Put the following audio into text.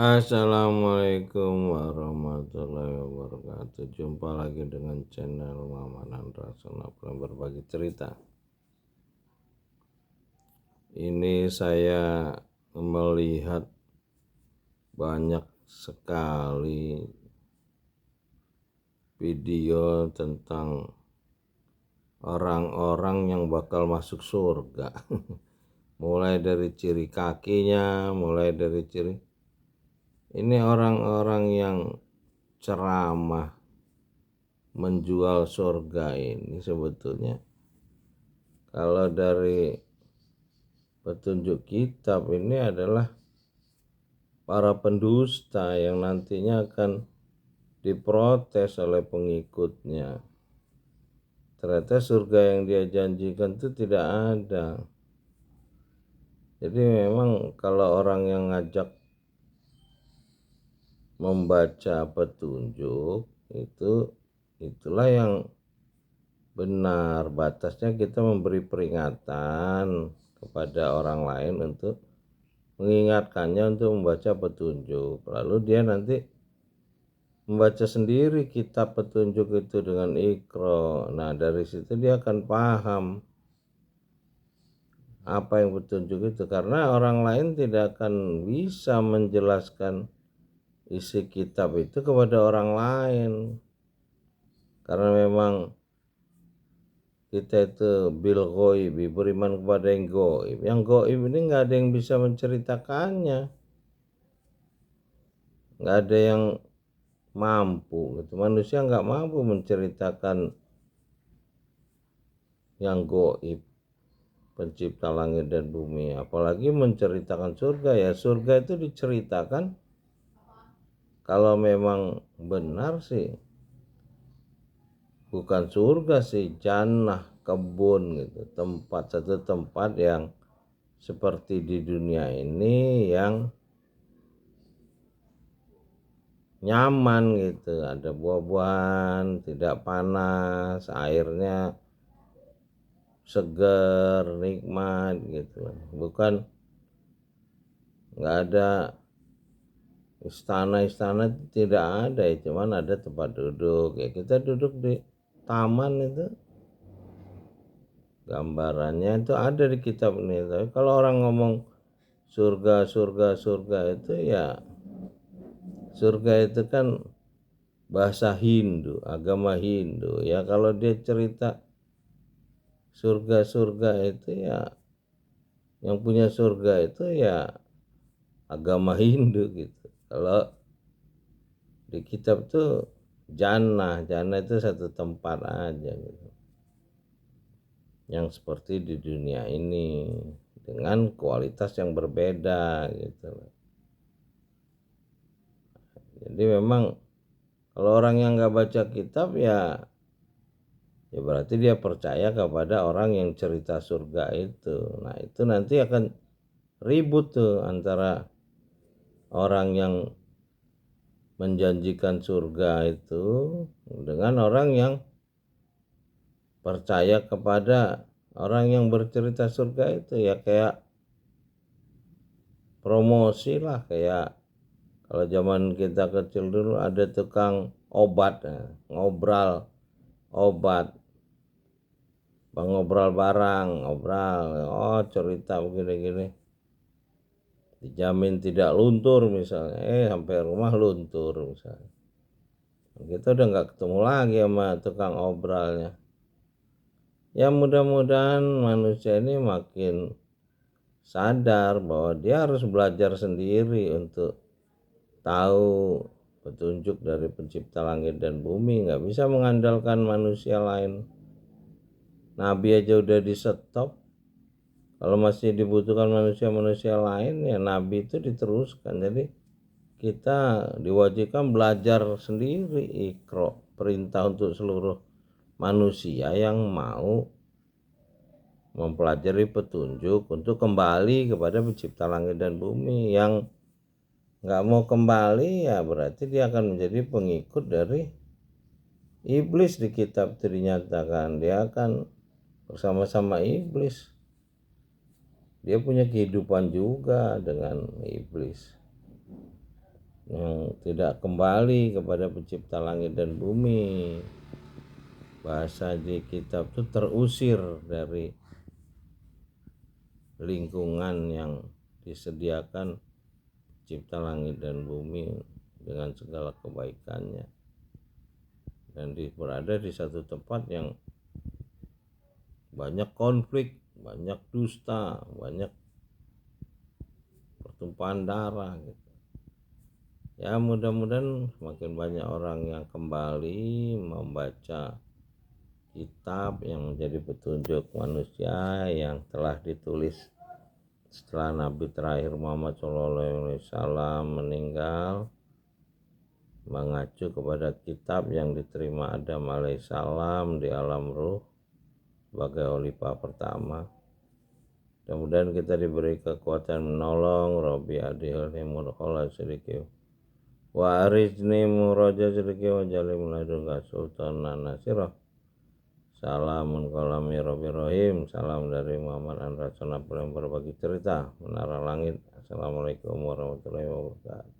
Assalamualaikum warahmatullahi wabarakatuh. Jumpa lagi dengan channel Maman Andra Sonaplan berbagi cerita. Ini saya melihat banyak sekali video tentang orang-orang yang bakal masuk surga. Mulai dari ciri kakinya, mulai dari ciri. Ini orang-orang yang ceramah menjual surga ini sebetulnya kalau dari petunjuk kitab ini adalah para pendusta yang nantinya akan diprotes oleh pengikutnya. Ternyata surga yang dia janjikan itu tidak ada. Jadi memang kalau orang yang ngajak membaca petunjuk itulah yang benar. Batasnya kita memberi peringatan kepada orang lain untuk mengingatkannya untuk membaca petunjuk. Lalu dia nanti membaca sendiri kitab petunjuk itu dengan Iqra. Nah, dari situ dia akan paham apa yang petunjuk itu, karena orang lain tidak akan bisa menjelaskan isi kitab itu kepada orang lain, karena memang kita itu bil ghaib, beriman kepada yang gaib. Yang gaib ini nggak ada yang bisa menceritakannya, nggak ada yang mampu gitu. Manusia nggak mampu menceritakan yang gaib, pencipta langit dan bumi, apalagi menceritakan surga. Ya surga itu diceritakan kalau memang benar sih bukan surga sih, jannah, kebun gitu, satu tempat yang seperti di dunia ini yang nyaman gitu, ada buah-buahan, tidak panas, airnya segar, nikmat gitu. Bukan nggak ada istana-istana, tidak ada ya, cuman ada tempat duduk. Ya kita duduk di taman itu, gambarannya itu ada di kitab ini. Tapi kalau orang ngomong surga itu ya, surga itu kan bahasa Hindu, agama Hindu ya. Kalau dia cerita surga itu ya, yang punya surga itu ya agama Hindu gitu. Kalau di kitab tuh jannah itu satu tempat aja gitu, yang seperti di dunia ini dengan kualitas yang berbeda gitu. Jadi memang kalau orang yang nggak baca kitab ya berarti dia percaya kepada orang yang cerita surga itu. Nah itu nanti akan ribut tuh antara orang yang menjanjikan surga itu dengan orang yang percaya kepada orang yang bercerita surga itu. Ya kayak promosi lah, kayak kalau zaman kita kecil dulu ada tukang obat, ngobral obat, ngobral barang, ngobral, oh cerita begini-gini, dijamin tidak luntur misalnya, sampai rumah luntur misalnya. Kita udah nggak ketemu lagi sama tukang obralnya. Ya mudah-mudahan manusia ini makin sadar bahwa dia harus belajar sendiri untuk tahu petunjuk dari pencipta langit dan bumi. Nggak bisa mengandalkan manusia lain. Nabi aja udah di stop. Kalau masih dibutuhkan manusia-manusia lain, ya nabi itu diteruskan. Jadi kita diwajibkan belajar sendiri. Iqra, perintah untuk seluruh manusia yang mau mempelajari petunjuk untuk kembali kepada pencipta langit dan bumi. Yang nggak mau kembali ya berarti dia akan menjadi pengikut dari iblis. Di kitab itu dinyatakan dia akan bersama-sama iblis. Dia punya kehidupan juga dengan iblis. yang tidak kembali kepada pencipta langit dan bumi. Bahasa di kitab itu terusir dari lingkungan yang disediakan pencipta langit dan bumi dengan segala kebaikannya, dan berada di satu tempat yang banyak konflik, banyak dusta, banyak pertumpahan darah gitu. Ya mudah-mudahan semakin banyak orang yang kembali membaca kitab yang menjadi petunjuk manusia yang telah ditulis setelah Nabi terakhir Muhammad SAW meninggal, mengacu kepada kitab yang diterima Adam alaihissalam di alam ruh sebagai khalifah pertama. Kemudian kita diberi kekuatan menolong Robi adil murkhala sedikit wa arijni muraja sedikit wa jalim ladunka sultanan nasirah. Salamun kalami Robi Rohim. Salam dari Muhammad an Rasul yang berbagi cerita Menara Langit. Assalamualaikum warahmatullahi wabarakatuh.